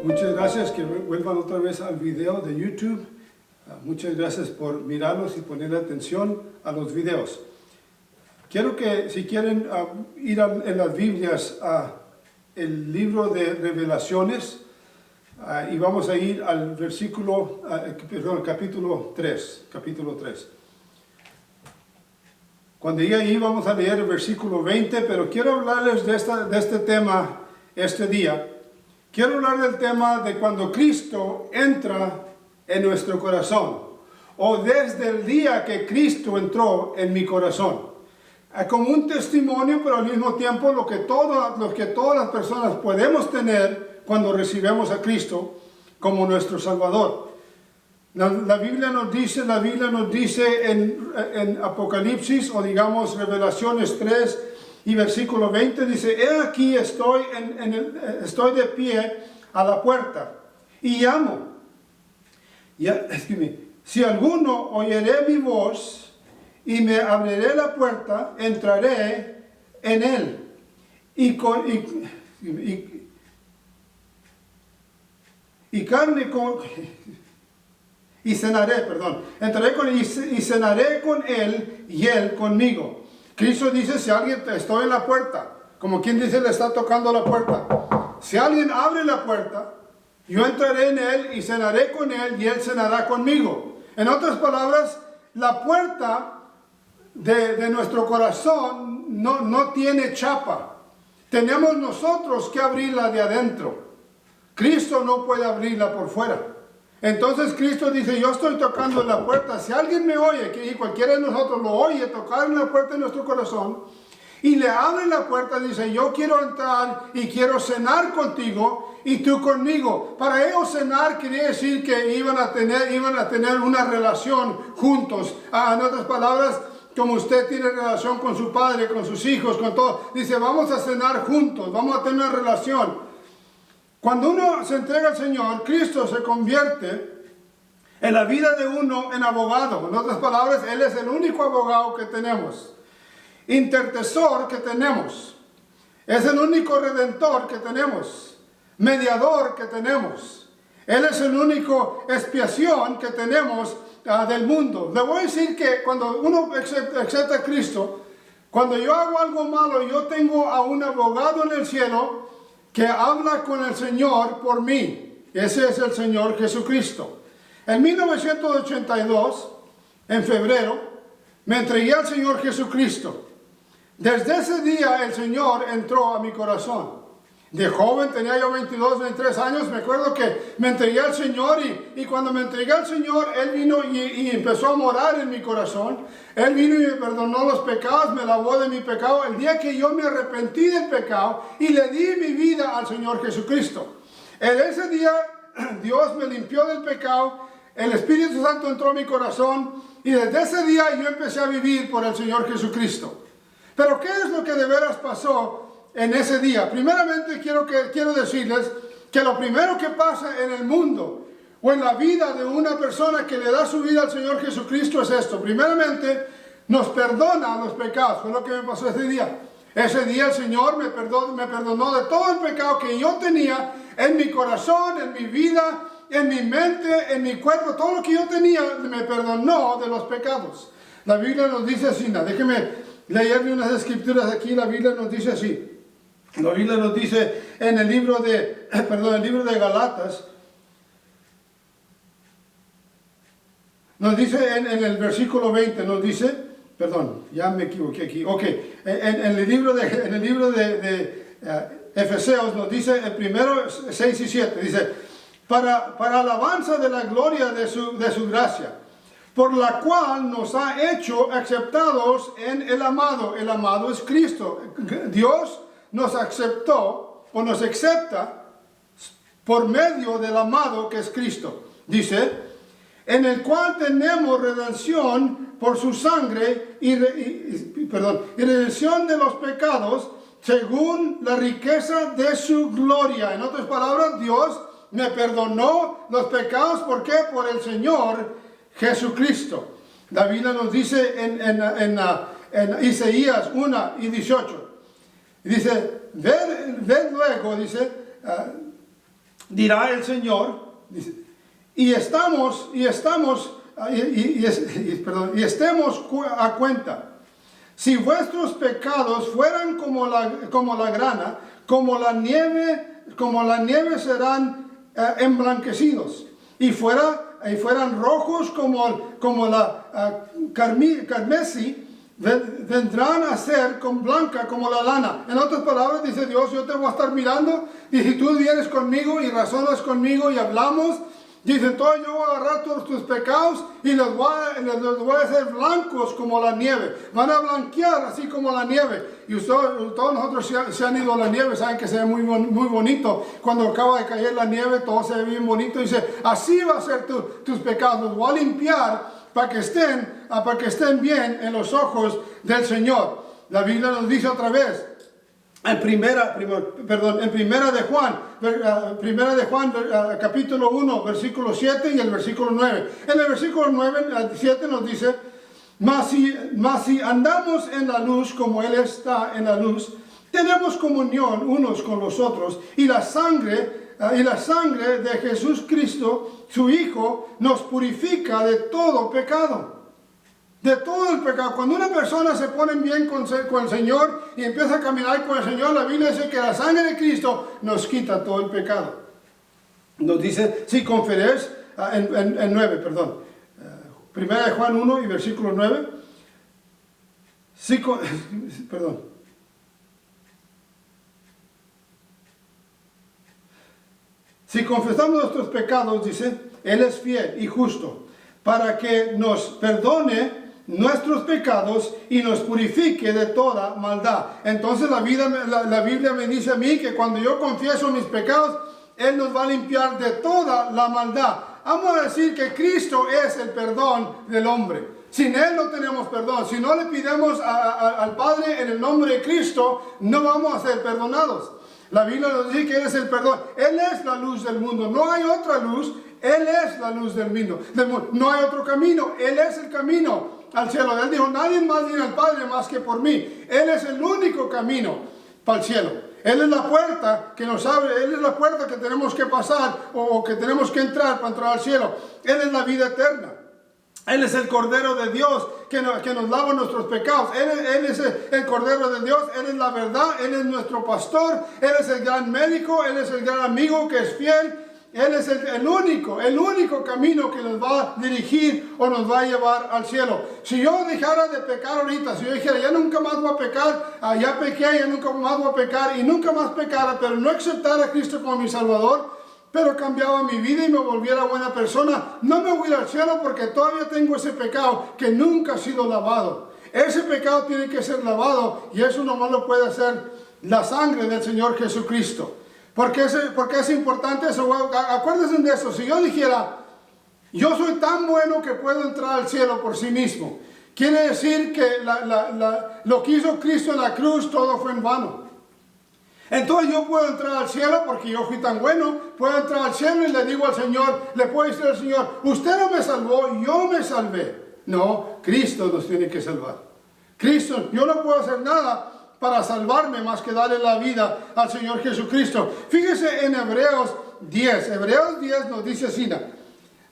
Muchas gracias, que vuelvan otra vez al video de YouTube. Muchas gracias por mirarlos y poner atención a los videos. Quiero que, si quieren ir en las Biblias a el libro de Revelaciones, y vamos a ir al versículo, capítulo 3. Cuando llegue ahí vamos a leer el versículo 20, pero quiero hablarles de este tema este día. Quiero hablar del tema de cuando Cristo entra en nuestro corazón, o desde el día que Cristo entró en mi corazón. Como un testimonio, pero al mismo tiempo lo que todas las personas podemos tener cuando recibimos a Cristo como nuestro Salvador. La Biblia nos dice en Apocalipsis, o digamos Revelaciones 3 y versículo 20, dice: he aquí estoy de pie a la puerta y llamo. Si alguno oyere mi voz y me abriré la puerta, entraré en él entraré con él y cenaré con él y él conmigo. Cristo dice: si alguien estoy en la puerta, como quien dice le está tocando la puerta. Si alguien abre la puerta, yo entraré en él y cenaré con él y él cenará conmigo. En otras palabras, la puerta de nuestro corazón no tiene chapa. Tenemos nosotros que abrirla de adentro. Cristo no puede abrirla por fuera. Entonces Cristo dice: yo estoy tocando la puerta. Si alguien me oye, y cualquiera de nosotros lo oye tocar en la puerta de nuestro corazón, y le abre la puerta, dice: yo quiero entrar y quiero cenar contigo y tú conmigo. Para ellos cenar quería decir que iban a tener una relación juntos. En otras palabras, como usted tiene relación con su padre, con sus hijos, con todo, dice: vamos a cenar juntos, vamos a tener una relación. Cuando uno se entrega al Señor, Cristo se convierte en la vida de uno en abogado. En otras palabras, Él es el único abogado que tenemos, intercesor que tenemos, es el único redentor que tenemos, mediador que tenemos. Él es el único expiación que tenemos del mundo. Le voy a decir que cuando uno acepta a Cristo, cuando yo hago algo malo, yo tengo a un abogado en el cielo que habla con el Señor por mí. Ese es el Señor Jesucristo. En 1982, en febrero, me entregué al Señor Jesucristo. Desde ese día el Señor entró a mi corazón. De joven, tenía yo 22, 23 años, me acuerdo que me entregué al Señor y cuando me entregué al Señor, Él vino y empezó a morar en mi corazón. Él vino y me perdonó los pecados, me lavó de mi pecado. El día que yo me arrepentí del pecado y le di mi vida al Señor Jesucristo. En ese día, Dios me limpió del pecado, el Espíritu Santo entró a mi corazón y desde ese día yo empecé a vivir por el Señor Jesucristo. Pero ¿qué es lo que de veras pasó en ese día? Primeramente quiero decirles que lo primero que pasa en el mundo o en la vida de una persona que le da su vida al Señor Jesucristo es esto. Primeramente, nos perdona los pecados. Fue lo que me pasó ese día. Ese día el Señor me perdonó de todo el pecado que yo tenía en mi corazón, en mi vida, en mi mente, en mi cuerpo. Todo lo que yo tenía me perdonó de los pecados. La Biblia nos dice así. Déjeme leerle unas escrituras aquí. La Biblia nos dice así. La Biblia nos dice en el libro de Galatas, nos dice en el versículo 20, nos dice, perdón, ya me equivoqué aquí, ok, en el libro de Efesios nos dice, el primero 6 y 7, dice: para alabanza de la gloria de su gracia, por la cual nos ha hecho aceptados en el amado. El amado es Cristo. Dios nos aceptó o nos acepta por medio del amado que es Cristo. Dice: en el cual tenemos redención por su sangre y redención de los pecados según la riqueza de su gloria. En otras palabras, Dios me perdonó los pecados. ¿Por qué? Por el Señor Jesucristo. La Biblia nos dice en Isaías 1 y 18. Dice: ved luego, dice, dirá el Señor, dice, y estemos a cuenta. Si vuestros pecados fueran como la grana, como la nieve serán emblanquecidos, y fueran rojos como la carmesí, vendrán a ser blanca como la lana. En otras palabras, dice Dios, yo te voy a estar mirando, y si tú vienes conmigo y razonas conmigo y hablamos, dice, entonces yo voy a agarrar todos tus pecados y los voy a hacer blancos como la nieve. Van a blanquear así como la nieve. Y todos nosotros se han ido a la nieve, saben que se ve muy bonito. Cuando acaba de caer la nieve, todo se ve bien bonito. Dice, así va a ser tus pecados. Los voy a limpiar para que estén bien en los ojos del Señor. La Biblia nos dice otra vez, en primera de Juan, capítulo 1, versículo 7 y el versículo 9. En el versículo 9 al 7 nos dice, mas si andamos en la luz como Él está en la luz, tenemos comunión unos con los otros, y la sangre de Jesús Cristo, su Hijo, nos purifica de todo pecado. De todo el pecado. Cuando una persona se pone bien con el Señor y empieza a caminar con el Señor, la Biblia dice que la sangre de Cristo nos quita todo el pecado. Nos dice, si conferéis, en 9, perdón. Primera de Juan 1 y versículo 9. Perdón. Si confesamos nuestros pecados, dice, Él es fiel y justo para que nos perdone nuestros pecados y nos purifique de toda maldad. Entonces la Biblia me dice a mí que cuando yo confieso mis pecados, Él nos va a limpiar de toda la maldad. Vamos a decir que Cristo es el perdón del hombre. Sin Él no tenemos perdón. Si no le pidamos al Padre en el nombre de Cristo, no vamos a ser perdonados. La Biblia nos dice que Él es el perdón. Él es la luz del mundo. No hay otra luz. Él es la luz del mundo. No hay otro camino. Él es el camino al cielo. Él dijo, nadie más viene al Padre más que por mí. Él es el único camino para el cielo. Él es la puerta que nos abre. Él es la puerta que tenemos que pasar o que tenemos que entrar para entrar al cielo. Él es la vida eterna. Él es el Cordero de Dios que nos lava nuestros pecados. Él es el Cordero de Dios. Él es la verdad. Él es nuestro pastor. Él es el gran médico. Él es el gran amigo que es fiel. Él es el único camino que nos va a dirigir o nos va a llevar al cielo. Si yo dejara de pecar ahorita, si yo dijera, ya nunca más voy a pecar, ya pequé, ya nunca más voy a pecar y nunca más pecara, pero no aceptara a Cristo como mi Salvador, pero cambiaba mi vida y me volviera buena persona, no me voy al cielo porque todavía tengo ese pecado que nunca ha sido lavado. Ese pecado tiene que ser lavado y eso nomás lo puede hacer la sangre del Señor Jesucristo. ¿Por qué es importante eso? Acuérdense de eso. Si yo dijera, yo soy tan bueno que puedo entrar al cielo por sí mismo, quiere decir que lo que hizo Cristo en la cruz, todo fue en vano. Entonces yo puedo entrar al cielo porque yo fui tan bueno, puedo entrar al cielo y le digo al Señor, le puedo decir al Señor, usted no me salvó, yo me salvé. No, Cristo nos tiene que salvar. Cristo, yo no puedo hacer nada para salvarme más que darle la vida al Señor Jesucristo. Fíjese en Hebreos 10. Hebreos 10 nos dice así,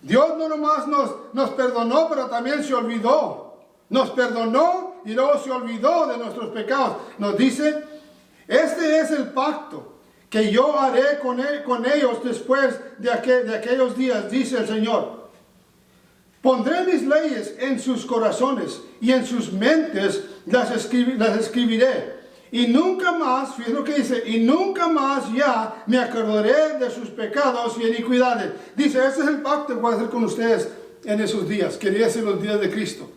Dios no nomás nos perdonó, pero también se olvidó. Nos perdonó y luego se olvidó de nuestros pecados. Nos dice, este es el pacto que yo haré con ellos después de aquellos días, dice el Señor. Pondré mis leyes en sus corazones y en sus mentes las escribiré. Y nunca más, fíjense lo que dice, y nunca más ya me acordaré de sus pecados y iniquidades. Dice, este es el pacto que voy a hacer con ustedes en esos días, quería decir los días de Cristo.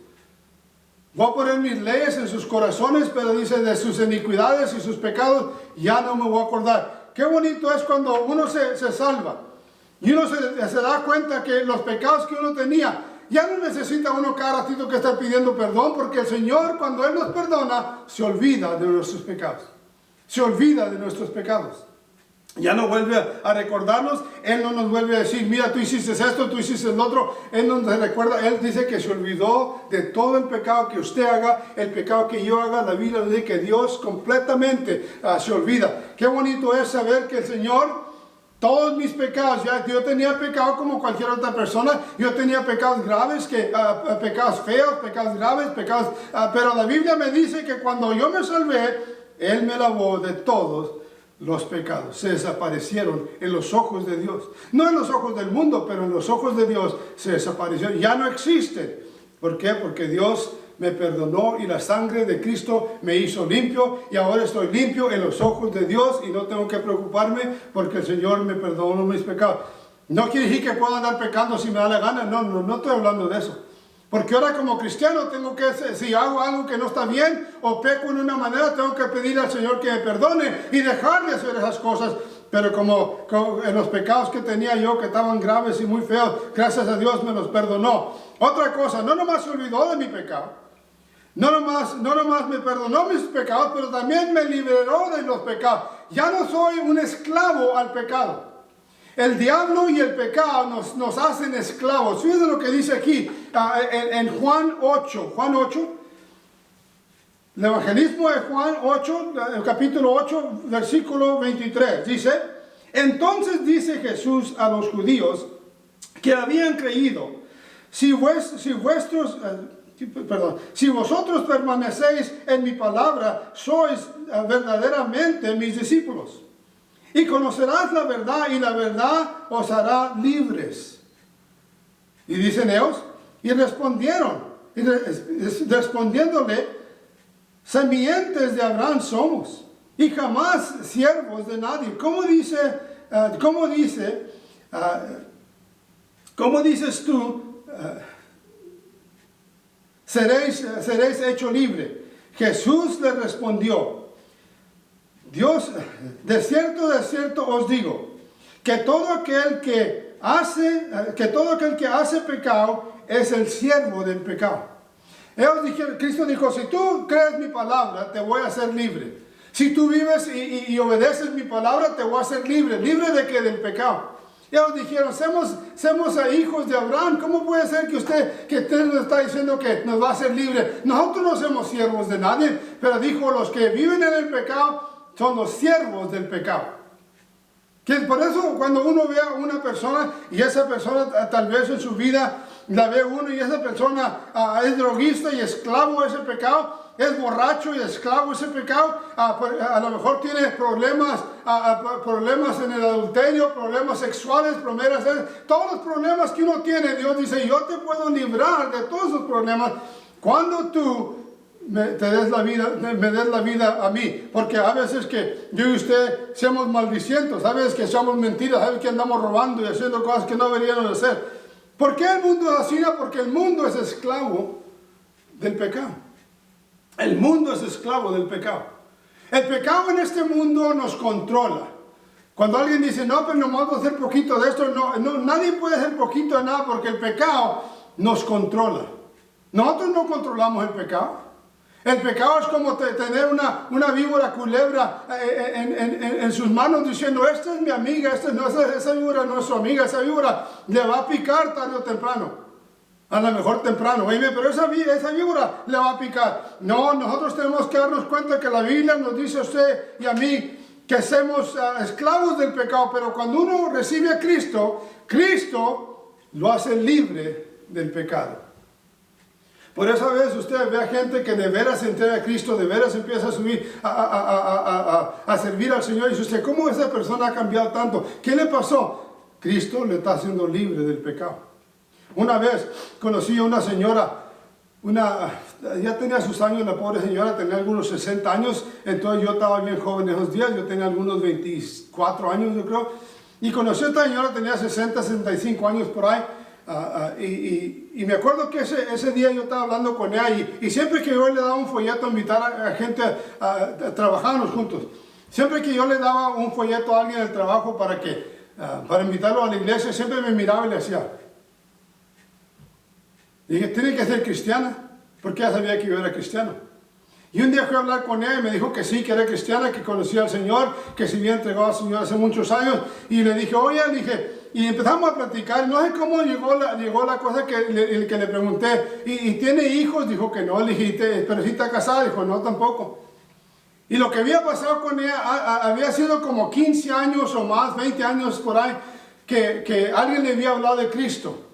Voy a poner mis leyes en sus corazones, pero dice, de sus iniquidades y sus pecados ya no me voy a acordar. Qué bonito es cuando uno se salva y uno se da cuenta que los pecados que uno tenía, ya no necesita uno cada ratito que estar pidiendo perdón, porque el Señor, cuando Él nos perdona, se olvida de nuestros pecados. Se olvida de nuestros pecados. Ya no vuelve a recordarnos. Él no nos vuelve a decir, mira, tú hiciste esto, tú hiciste el otro. Él no nos recuerda. Él dice que se olvidó de todo el pecado que usted haga, el pecado que yo haga. La Biblia dice que Dios completamente se olvida. Qué bonito es saber que el Señor Todos mis pecados, ya yo tenía pecado como cualquier otra persona, yo tenía pecados graves, pecados feos, pecados graves, pero la Biblia me dice que cuando yo me salvé, Él me lavó de todos los pecados. Se desaparecieron en los ojos de Dios. No en los ojos del mundo, pero en los ojos de Dios se desaparecieron. Ya no existen. ¿Por qué? Porque Dios me perdonó y la sangre de Cristo me hizo limpio y ahora estoy limpio en los ojos de Dios y no tengo que preocuparme porque el Señor me perdonó mis pecados. No quiere decir que pueda andar pecando si me da la gana, no estoy hablando de eso. Porque ahora como cristiano tengo que, si hago algo que no está bien o peco en una manera, tengo que pedir al Señor que me perdone y dejar de hacer esas cosas. Pero como en los pecados que tenía yo, que estaban graves y muy feos, gracias a Dios me los perdonó. Otra cosa, no nomás se olvidó de mi pecado. No nomás me perdonó mis pecados, pero también me liberó de los pecados. Ya no soy un esclavo al pecado. El diablo y el pecado nos hacen esclavos. Fíjense lo que dice aquí en Juan 8. Juan 8. El evangelismo de Juan 8, el capítulo 8, versículo 23. Dice, entonces dice Jesús a los judíos que habían creído, si vosotros permanecéis en mi palabra, sois verdaderamente mis discípulos. Y conocerás la verdad, y la verdad os hará libres. Y dicen ellos, y respondieron, respondiéndole, semientes de Abraham somos, y jamás siervos de nadie. ¿Cómo dices tú? Seréis hecho libre. Jesús le respondió, Dios, de cierto os digo, que todo aquel que hace pecado es el siervo del pecado. Ellos dijeron, Cristo dijo, si tú crees mi palabra, te voy a hacer libre. Si tú vives y obedeces mi palabra, te voy a hacer libre. ¿Libre de qué? Del pecado. Ellos dijeron, somos hijos de Abraham. ¿Cómo puede ser que usted nos está diciendo que nos va a hacer libre? Nosotros no somos siervos de nadie, pero dijo, los que viven en el pecado son los siervos del pecado. Que por eso cuando uno ve a una persona y esa persona tal vez en su vida la ve uno y esa persona es droguista y esclavo de ese pecado, es borracho y esclavo de ese pecado, a lo mejor tiene problemas en el adulterio, problemas sexuales, todos los problemas que uno tiene. Dios dice, yo te puedo librar de todos esos problemas cuando tú me des la vida a mí, porque a veces que yo y usted seamos maldicientos, a veces que echamos mentiras, a veces que andamos robando y haciendo cosas que no deberíamos hacer. ¿Por qué el mundo es así? Porque el mundo es esclavo del pecado. El mundo es esclavo del pecado. El pecado en este mundo nos controla. Cuando alguien dice, no, pero nomás voy a hacer poquito de esto, no, nadie puede hacer poquito de nada porque el pecado nos controla. Nosotros no controlamos el pecado. El pecado es como tener una víbora culebra en sus manos diciendo, esta es mi amiga, esa víbora no es su amiga, esa víbora le va a picar tarde o temprano. A lo mejor temprano, oye, pero esa víbora le va a picar. No, nosotros tenemos que darnos cuenta que la Biblia nos dice a usted y a mí que somos esclavos del pecado, pero cuando uno recibe a Cristo, Cristo lo hace libre del pecado. Por eso a veces usted ve a gente que de veras se entrega a Cristo, de veras empieza a subir, a servir al Señor. Y dice usted, ¿cómo esa persona ha cambiado tanto? ¿Qué le pasó? Cristo le está haciendo libre del pecado. Una vez conocí a una señora, ya tenía sus años, la pobre señora tenía algunos 60 años, entonces yo estaba bien joven en esos días, yo tenía algunos 24 años yo creo, y conocí a esta señora, tenía 60, 65 años por ahí. Y me acuerdo que ese día yo estaba hablando con ella y siempre que yo le daba un folleto a invitar a gente a trabajarnos juntos, siempre que yo le daba un folleto a alguien del trabajo para invitarlo a la iglesia, siempre me miraba y le decía, dije, tiene que ser cristiana, porque ella sabía que yo era cristiano. Y un día fui a hablar con ella y me dijo que sí, que era cristiana, que conocía al Señor, que se había entregado al Señor hace muchos años. Y le dije, oye, y empezamos a platicar. No sé cómo llegó la cosa que le pregunté. ¿Y tiene hijos? Dijo que no. Le dije, ¿pero si está casada? Dijo, no, tampoco. Y lo que había pasado con ella, había sido como 15 años o más, 20 años por ahí, que alguien le había hablado de Cristo.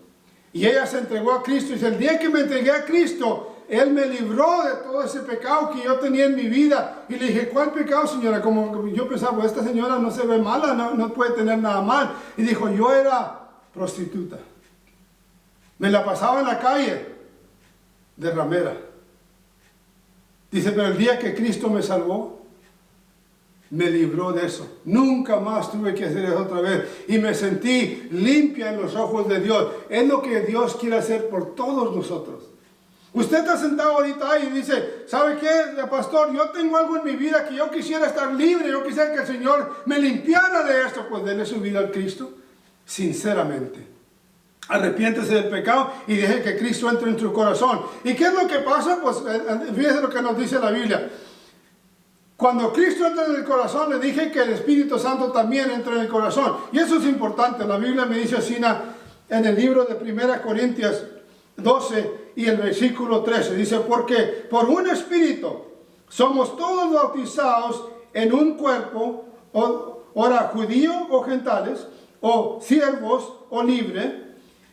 Y ella se entregó a Cristo. Y dice, el día que me entregué a Cristo, Él me libró de todo ese pecado que yo tenía en mi vida. Y le dije, ¿cuál pecado, señora? Como yo pensaba, pues esta señora no se ve mala, no puede tener nada mal. Y dijo, yo era prostituta. Me la pasaba en la calle de ramera. Dice, pero el día que Cristo me salvó, me libró de eso. Nunca más tuve que hacer eso otra vez. Y me sentí limpia en los ojos de Dios. Es lo que Dios quiere hacer por todos nosotros. Usted está sentado ahorita ahí y dice, ¿sabe qué, pastor? Yo tengo algo en mi vida que yo quisiera estar libre. Yo quisiera que el Señor me limpiara de esto. Pues déle su vida al Cristo, sinceramente. Arrepiéntese del pecado y deje que Cristo entre en su corazón. ¿Y qué es lo que pasa? Pues fíjese lo que nos dice la Biblia. Cuando Cristo entra en el corazón, le dije que el Espíritu Santo también entra en el corazón. Y eso es importante. La Biblia me dice así en el libro de 1 Corintios 12 y el versículo 13. Dice, porque por un Espíritu somos todos bautizados en un cuerpo, ora judío o gentiles, o siervos o libre,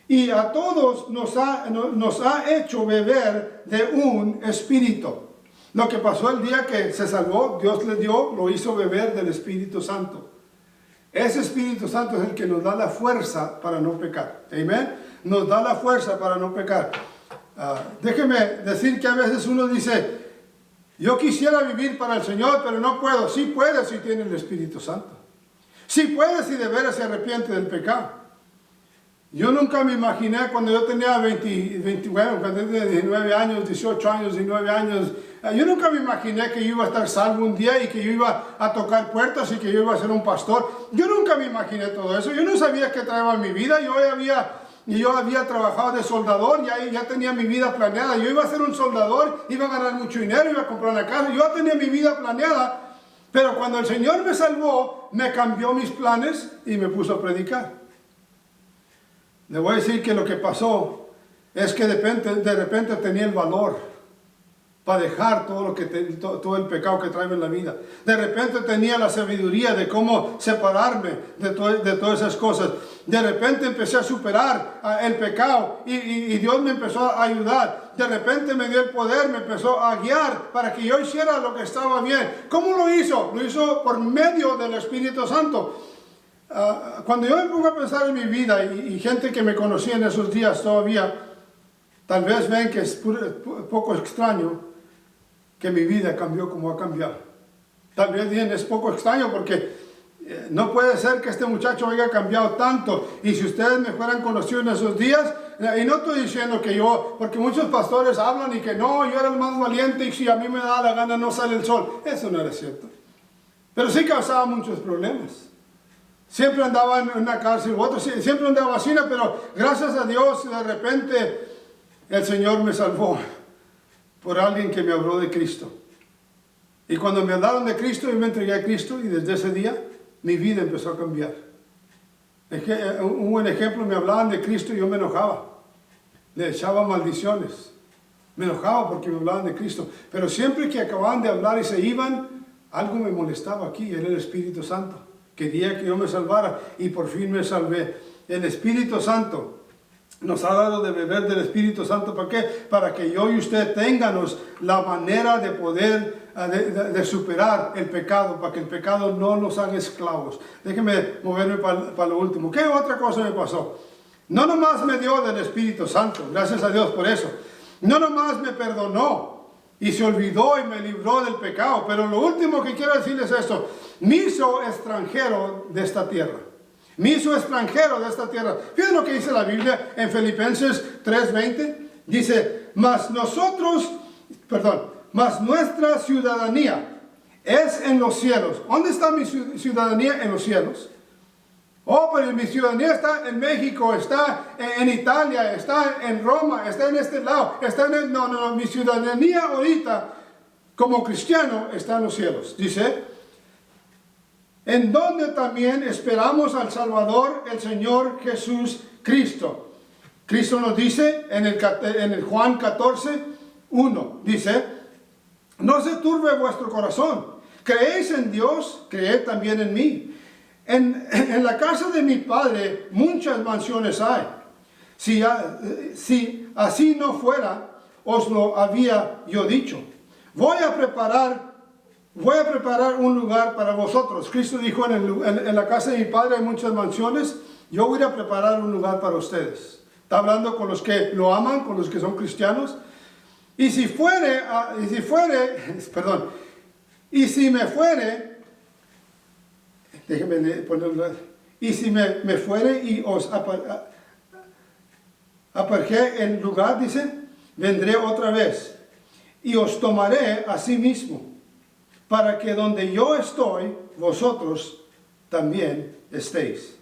y a todos nos ha hecho beber de un Espíritu. Lo que pasó el día que se salvó, Dios le dio, lo hizo beber del Espíritu Santo. Ese Espíritu Santo es el que nos da la fuerza para no pecar. Amén. Nos da la fuerza para no pecar. Déjeme decir que a veces uno dice, yo quisiera vivir para el Señor, pero no puedo. Sí puede si tiene el Espíritu Santo. Sí puede si de veras se arrepiente del pecado. Yo nunca me imaginé cuando yo tenía 19 años, 18 años, 19 años, yo nunca me imaginé que yo iba a estar salvo un día y que yo iba a tocar puertas y que yo iba a ser un pastor. Yo nunca me imaginé todo eso. Yo no sabía qué traía mi vida. Yo había trabajado de soldador, ya tenía mi vida planeada. Yo iba a ser un soldador, iba a ganar mucho dinero, iba a comprar una casa. Yo tenía mi vida planeada. Pero cuando el Señor me salvó, me cambió mis planes y me puso a predicar. Le voy a decir que lo que pasó es que de repente tenía el valor para dejar todo el pecado que traigo en la vida. De repente tenía la sabiduría de cómo separarme de todas esas cosas. De repente empecé a superar el pecado y Dios me empezó a ayudar. De repente me dio el poder, me empezó a guiar para que yo hiciera lo que estaba bien. ¿Cómo lo hizo? Lo hizo por medio del Espíritu Santo. Cuando yo me pongo a pensar en mi vida y gente que me conocía en esos días todavía, tal vez ven que es poco extraño que mi vida cambió como ha cambiado. Tal vez bien es poco extraño porque no puede ser que este muchacho haya cambiado tanto. Y si ustedes me fueran conocidos en esos días, y no estoy diciendo que yo, porque muchos pastores hablan y que no, yo era el más valiente y si a mí me da la gana no sale el sol. Eso no era cierto. Pero sí causaba muchos problemas. Siempre andaba en una cárcel u otra, siempre andaba así, pero gracias a Dios de repente el Señor me salvó por alguien que me habló de Cristo. Y cuando me hablaron de Cristo, yo me entregué a Cristo y desde ese día mi vida empezó a cambiar. Un buen ejemplo, me hablaban de Cristo y yo me enojaba. Le echaba maldiciones. Me enojaba porque me hablaban de Cristo. Pero siempre que acababan de hablar y se iban, algo me molestaba aquí, era el Espíritu Santo. Quería que yo me salvara y por fin me salvé. El Espíritu Santo nos ha dado de beber del Espíritu Santo. ¿Para qué? Para que yo y usted tengamos la manera de poder de superar el pecado, para que el pecado no nos haga esclavos. Déjeme moverme para lo último. ¿Qué otra cosa me pasó? No nomás me dio del Espíritu Santo, gracias a Dios por eso. No nomás me perdonó y se olvidó y me libró del pecado, pero lo último que quiero decirles es esto: me hizo extranjero de esta tierra. Me hizo extranjero de esta tierra. Fíjense lo que dice la Biblia en Filipenses 3:20. Dice, mas nuestra ciudadanía es en los cielos. ¿Dónde está mi ciudadanía? En los cielos. Oh, pero mi ciudadanía está en México, está en Italia, está en Roma, está en este lado, no, mi ciudadanía ahorita como cristiano está en los cielos. Dice, en donde también esperamos al Salvador, el Señor Jesús Cristo. Cristo nos dice en el Juan 14:1, dice, no se turbe vuestro corazón, ¿Creéis en Dios? Creed también en mí. En la casa de mi Padre muchas mansiones hay. Si así no fuera, os lo había yo dicho. Voy a preparar un lugar para vosotros. Cristo dijo, en la casa de mi Padre hay muchas mansiones. Yo voy a preparar un lugar para ustedes. Está hablando con los que lo aman, con los que son cristianos. Y si me fuere, déjenme ponerlo. Y si me fuere y os aparejé el lugar, dice, vendré otra vez y os tomaré a sí mismo, para que donde yo estoy, vosotros también estéis.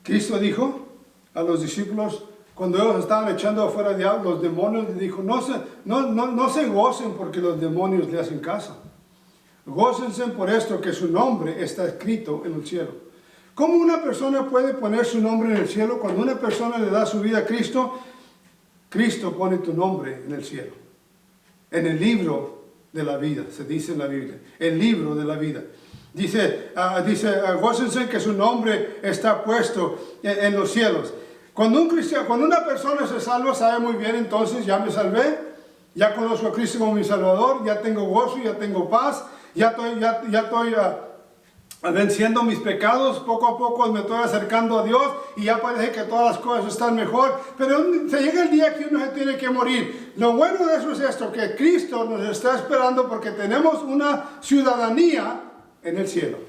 Cristo dijo a los discípulos, cuando ellos estaban echando afuera diablos, los demonios, les dijo, no se gocen porque los demonios le hacen caso. Gócense por esto que su nombre está escrito en el cielo. ¿Cómo una persona puede poner su nombre en el cielo? Cuando una persona le da su vida a Cristo, Cristo pone tu nombre en el cielo. En el libro de la vida, se dice en la Biblia. El libro de la vida. Dice, gócense que su nombre está puesto en los cielos. Cuando una persona se salva, sabe muy bien, entonces ya me salvé, ya conozco a Cristo como mi Salvador, ya tengo gozo, ya tengo paz, ya estoy venciendo mis pecados, poco a poco me estoy acercando a Dios y ya parece que todas las cosas están mejor, pero se llega el día que uno se tiene que morir. Lo bueno de eso es esto, que Cristo nos está esperando porque tenemos una ciudadanía en el cielo.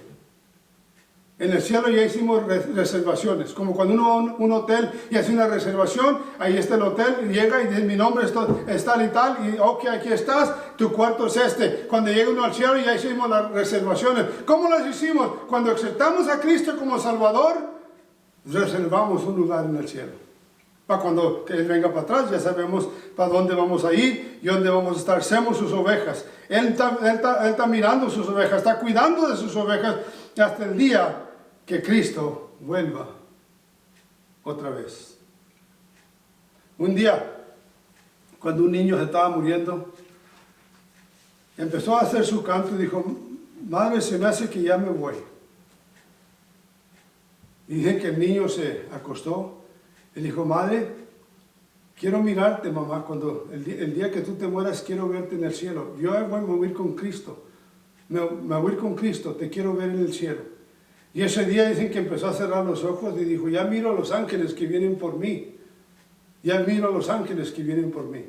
En el cielo ya hicimos reservaciones, como cuando uno va a un hotel y hace una reservación, ahí está el hotel, y llega y dice, mi nombre es tal y tal, y ok, aquí estás, tu cuarto es este. Cuando llega uno al cielo ya hicimos las reservaciones. ¿Cómo las hicimos? Cuando aceptamos a Cristo como Salvador, reservamos un lugar en el cielo. Para cuando Él venga para atrás, ya sabemos para dónde vamos a ir y dónde vamos a estar. Somos sus ovejas. Él está mirando sus ovejas, está cuidando de sus ovejas hasta el día que Cristo vuelva otra vez. Un día, cuando un niño se estaba muriendo, empezó a hacer su canto y dijo, madre, se me hace que ya me voy. Y dije que el niño se acostó. Él dijo, madre, quiero mirarte, mamá, cuando el día que tú te mueras, quiero verte en el cielo. Yo voy a morir con Cristo. Me voy a ir con Cristo, te quiero ver en el cielo. Y ese día dicen que empezó a cerrar los ojos y dijo, ya miro a los ángeles que vienen por mí. Ya miro a los ángeles que vienen por mí.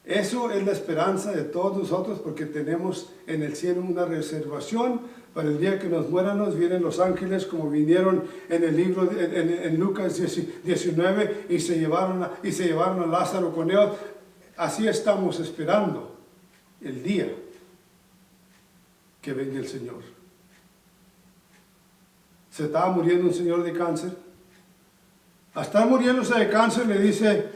Eso es la esperanza de todos nosotros porque tenemos en el cielo una reservación para el día que nos muéramos. Vienen los ángeles como vinieron en el libro, en Lucas 19 y se llevaron a Lázaro con ellos. Así estamos esperando el día que venga el Señor. Se estaba muriendo un señor de cáncer. Al estar muriéndose de cáncer le dice,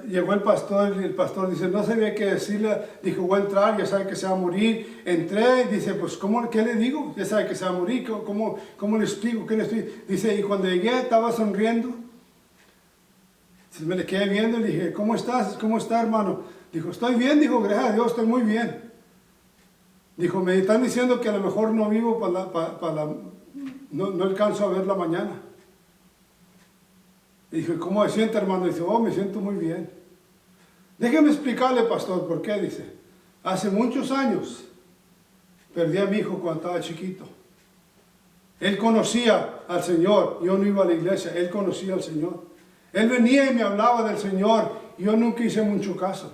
llegó el pastor y el pastor dice, no sabía qué decirle. Dijo, voy a entrar, ya sabe que se va a morir. Entré y dice, pues ¿qué le digo? Ya sabe que se va a morir, ¿cómo le explico? ¿Qué le explico? Dice, y cuando llegué estaba sonriendo. Me le quedé viendo y le dije, ¿cómo estás? ¿Cómo está, hermano? Dijo, estoy bien. Dijo, gracias a Dios, estoy muy bien. Dijo, me están diciendo que a lo mejor no vivo no alcanzo a ver la mañana. Y dije, ¿cómo se siente, hermano? Dice, me siento muy bien. Déjeme explicarle, pastor, ¿por qué? Dice, hace muchos años perdí a mi hijo cuando estaba chiquito. Él conocía al Señor, yo no iba a la iglesia, él conocía al Señor. Él venía y me hablaba del Señor, y yo nunca hice mucho caso.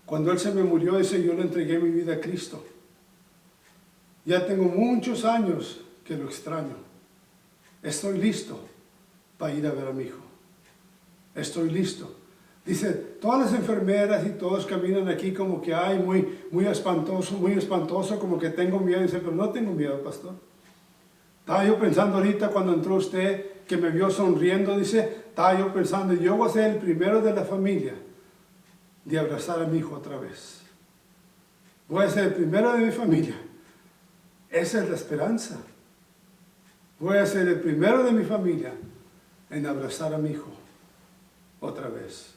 Cuando él se me murió, dice, yo le entregué mi vida a Cristo. Ya tengo muchos años que lo extraño. Estoy listo para ir a ver a mi hijo. Estoy listo. Dice, todas las enfermeras y todos caminan aquí como que hay muy espantoso, como que tengo miedo. Dice, pero no tengo miedo, pastor. Estaba yo pensando ahorita cuando entró usted, que me vio sonriendo, dice, estaba yo pensando, yo voy a ser el primero de la familia de abrazar a mi hijo otra vez. Voy a ser el primero de mi familia. Esa es la esperanza. Voy a ser el primero de mi familia en abrazar a mi hijo otra vez.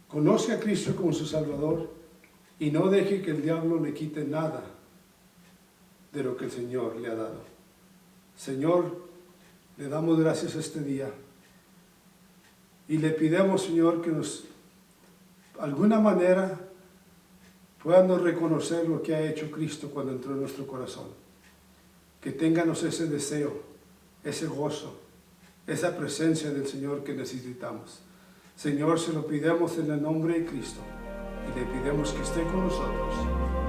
Conoce a Cristo como su Salvador. y no deje que el diablo le quite nada de lo que el Señor le ha dado. Señor, le damos gracias este día y le pidamos, Señor, que nos, de alguna manera, podamos reconocer lo que ha hecho Cristo cuando entró en nuestro corazón. Que tengamos ese deseo, ese gozo, esa presencia del Señor que necesitamos. Señor, se lo pidamos en el nombre de Cristo y le pidamos que esté con nosotros.